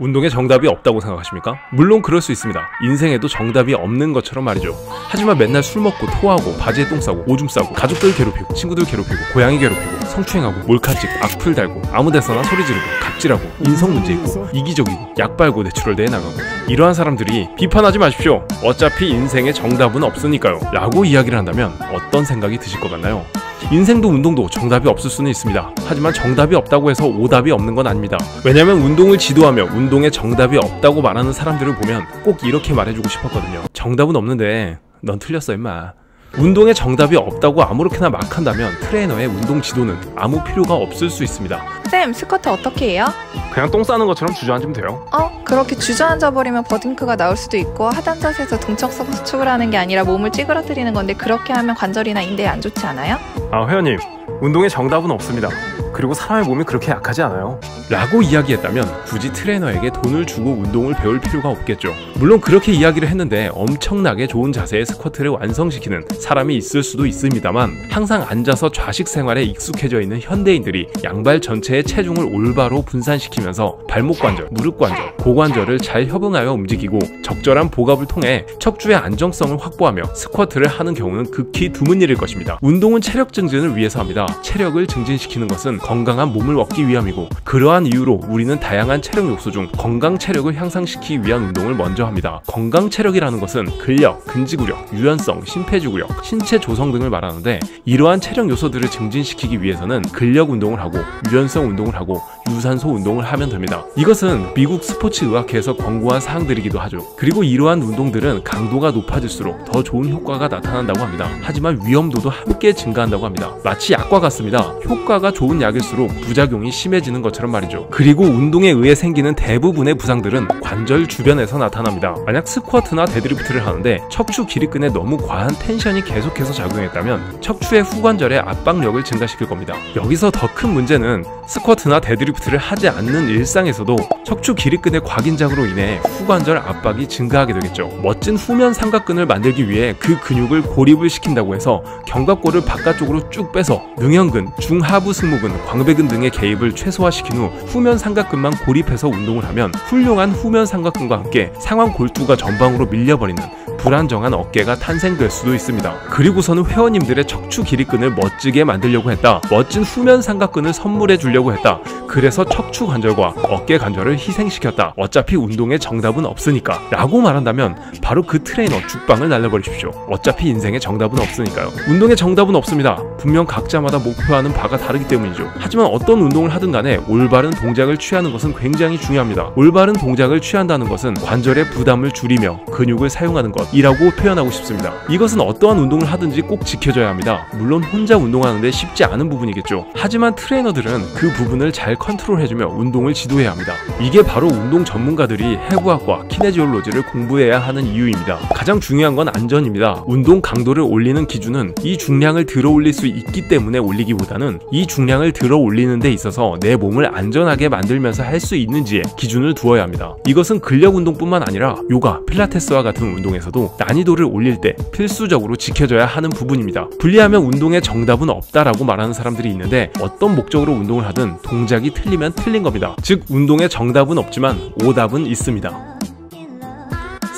운동에 정답이 없다고 생각하십니까? 물론 그럴 수 있습니다. 인생에도 정답이 없는 것처럼 말이죠. 하지만 맨날 술 먹고 토하고 바지에 똥 싸고 오줌 싸고 가족들 괴롭히고 친구들 괴롭히고 고양이 괴롭히고 성추행하고 몰카찍 악플 달고 아무데서나 소리 지르고 갑질하고 인성 문제 있고 이기적이고 약 빨고 내추럴대에 나가고 이러한 사람들이 비판하지 마십시오. 어차피 인생에 정답은 없으니까요 라고 이야기를 한다면 어떤 생각이 드실 것 같나요? 인생도 운동도 정답이 없을 수는 있습니다. 하지만 정답이 없다고 해서 오답이 없는 건 아닙니다. 왜냐면 운동을 지도하며 운동에 정답이 없다고 말하는 사람들을 보면 꼭 이렇게 말해주고 싶었거든요. 정답은 없는데 넌 틀렸어 임마. 운동에 정답이 없다고 아무렇게나 막 한다면 트레이너의 운동 지도는 아무 필요가 없을 수 있습니다. 쌤, 스쿼트 어떻게 해요? 그냥 똥 싸는 것처럼 주저앉으면 돼요. 그렇게 주저앉아버리면 버딩크가 나올 수도 있고 하단 자세에서 등척석 수축을 하는 게 아니라 몸을 찌그러뜨리는 건데 그렇게 하면 관절이나 인대에 안 좋지 않아요? 회원님, 운동에 정답은 없습니다. 그리고 사람의 몸이 그렇게 약하지 않아요 라고 이야기했다면 굳이 트레이너에게 돈을 주고 운동을 배울 필요가 없겠죠. 물론 그렇게 이야기를 했는데 엄청나게 좋은 자세의 스쿼트를 완성시키는 사람이 있을 수도 있습니다만 항상 앉아서 좌식 생활에 익숙해져 있는 현대인들이 양발 전체의 체중을 올바로 분산시키면서 발목 관절, 무릎 관절, 고관절을 잘 협응하여 움직이고 적절한 보갑을 통해 척추의 안정성을 확보하며 스쿼트를 하는 경우는 극히 드문 일일 것입니다. 운동은 체력 증진을 위해서 합니다. 체력을 증진시키는 것은 건강한 몸을 얻기 위함이고 그러한 이유로 우리는 다양한 체력 요소 중 건강 체력을 향상시키기 위한 운동을 먼저 합니다. 건강 체력이라는 것은 근력, 근지구력, 유연성, 심폐지구력, 신체 조성 등을 말하는데 이러한 체력 요소들을 증진시키기 위해서는 근력 운동을 하고 유연성 운동을 하고 유산소 운동을 하면 됩니다. 이것은 미국 스포츠 의학회에서 권고한 사항들이기도 하죠. 그리고 이러한 운동들은 강도가 높아질수록 더 좋은 효과가 나타난다고 합니다. 하지만 위험도도 함께 증가한다고 합니다. 마치 약과 같습니다. 효과가 좋은 약일수록 부작용이 심해지는 것처럼 말이죠. 그리고 운동에 의해 생기는 대부분의 부상들은 관절 주변에서 나타납니다. 만약 스쿼트나 데드리프트를 하는데 척추 기립근에 너무 과한 텐션이 계속해서 작용했다면 척추의 후관절의 압박력을 증가시킬 겁니다. 여기서 더 큰 문제는 스쿼트나 데드리프트를 하지 않는 일상에서도 척추 기립근의 곽인작으로 인해 후관절 압박이 증가하게 되겠죠. 멋진 후면 삼각근을 만들기 위해 그 근육을 고립을 시킨다고 해서 견갑골을 바깥쪽으로 쭉 빼서 능형근, 중하부 승모근, 광배근 등의 개입을 최소화시킨 후 후면 삼각근만 고립해서 운동을 하면 훌륭한 후면 삼각근과 함께 상완 골두가 전방으로 밀려버리는 불안정한 어깨가 탄생될 수도 있습니다. 그리고서는 회원님들의 척추 기립근을 멋지게 만들려고 했다. 멋진 후면 삼각근을 선물해 주려고 했다. 그래서 척추 관절과 어깨 관절을 희생시켰다. 어차피 운동에 정답은 없으니까 라고 말한다면 바로 그 트레이너 죽방을 날려버리십시오. 어차피 인생에 정답은 없으니까요. 운동에 정답은 없습니다. 분명 각자마다 목표하는 바가 다르기 때문이죠. 하지만 어떤 운동을 하든 간에 올바른 동작을 취하는 것은 굉장히 중요합니다. 올바른 동작을 취한다는 것은 관절의 부담을 줄이며 근육을 사용하는 것 이라고 표현하고 싶습니다. 이것은 어떠한 운동을 하든지 꼭 지켜줘야 합니다. 물론 혼자 운동하는데 쉽지 않은 부분이겠죠. 하지만 트레이너들은 그 부분을 잘 컨트롤해주며 운동을 지도해야 합니다. 이게 바로 운동 전문가들이 해부학과 키네지올로지를 공부해야 하는 이유입니다. 가장 중요한 건 안전입니다. 운동 강도를 올리는 기준은 이 중량을 들어 올릴 수 있기 때문에 올리기보다는 이 중량을 들어 올리는 데 있어서 내 몸을 안전하게 만들면서 할 수 있는지에 기준을 두어야 합니다. 이것은 근력 운동뿐만 아니라 요가, 필라테스와 같은 운동에서도 난이도를 올릴 때 필수적으로 지켜져야 하는 부분입니다. 분리하면 운동에 정답은 없다라고 말하는 사람들이 있는데 어떤 목적으로 운동을 하든 동작이 틀리면 틀린 겁니다. 즉 운동에 정답은 없지만 오답은 있습니다.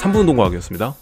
3분 운동과학이었습니다.